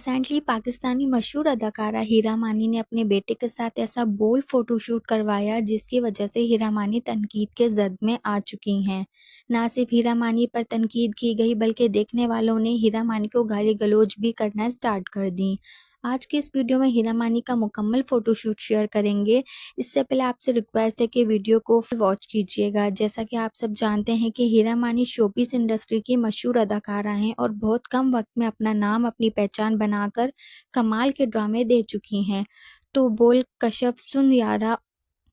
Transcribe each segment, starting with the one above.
Recently Pakistani मशहूर अदाकारा हीरा मानी ने अपने बेटे के साथ ऐसा बोल्ड फोटो शूट करवाया जिसकी वजह से हीरा मानी तनकीद के जद में आ चुकी हैं। ना सिर्फ हीरा मानी पर तनकीद की गई बल्कि देखने वालों ने हीरा मानी को गाली गलौज भी करना स्टार्ट कर दी। आज की इस वीडियो में हीरा मानी का मुकम्मल फोटोशूट शेयर करेंगे। इससे पहले आपसे रिक्वेस्ट है कि वीडियो को फुल वॉच कीजिएगा। जैसा कि आप सब जानते हैं कि हीरा मानी शोपीस इंडस्ट्री की मशहूर अदाकारा हैं और बहुत कम वक्त में अपना नाम अपनी पहचान बनाकर कमाल के ड्रामे दे चुकी हैं। तो बोल कशफ सुन यारा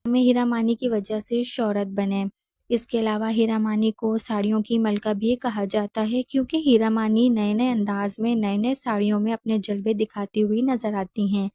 में हीरा मानी की वजह से शोहरत बने। इसके अलावा हीरा मानी को साड़ियों की मलका भी कहा जाता है क्योंकि हीरा मानी नए नए अंदाज में नए नए साड़ियों में अपने जलवे दिखाती हुई नजर आती हैं।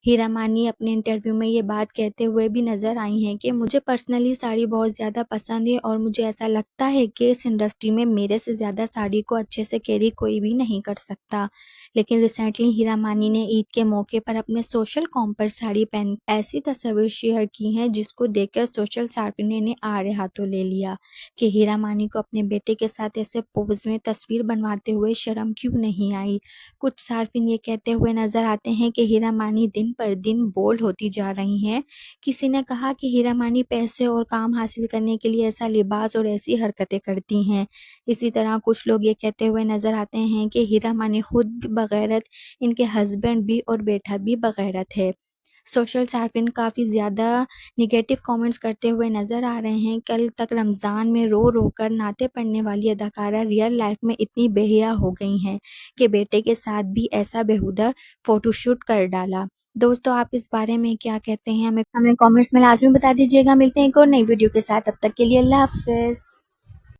हीरा मानी अपने इंटरव्यू में ये बात कहते हुए भी नजर आई हैं कि मुझे पर्सनली साड़ी बहुत ज़्यादा पसंद है और मुझे ऐसा लगता है कि इस इंडस्ट्री में मेरे से ज़्यादा साड़ी को अच्छे से कैरी कोई भी नहीं कर सकता। लेकिन रिसेंटली हीरा मानी ने ईद के मौके पर अपने सोशल कॉम पर साड़ी पहन ऐसी तस्वीर शेयर की हैं जिसको देखकर सोशल सार्फिन ने आड़े हाथों ले लिया कि हीरा मानी को अपने बेटे के साथ ऐसे पोज में तस्वीर बनवाते हुए शर्म क्यों नहीं आई। कुछ सार्फिन ये कहते हुए नजर आते हैं कि हीरा मानी दिन पर दिन बोल्ड होती जा रही हैं। किसी ने कहा कि हीरा मानी पैसे और काम हासिल करने के लिए ऐसा लिबास और ऐसी हरकतें करती हैं। इसी तरह कुछ लोग ये कहते हुए नजर आते हैं कि हीरा मानी खुद भी बगैरत, इनके हस्बैंड भी और बेटा भी बगैरत है। सोशल सार्फिन काफ़ी ज़्यादा निगेटिव कमेंट्स करते हुए नज़र आ रहे हैं। कल तक रमज़ान में रो रो कर नाते पढ़ने वाली अदाकारा रियल लाइफ में इतनी बेहया हो गई हैं कि बेटे के साथ भी ऐसा बेहुदा फ़ोटोशूट कर डाला। दोस्तों, आप इस बारे में क्या कहते हैं हमें कमेंट्स में लाजमी बता दीजिएगा। मिलते हैं एक और नई वीडियो के साथ, तब तक के लिए अल्लाह हाफ़िज़।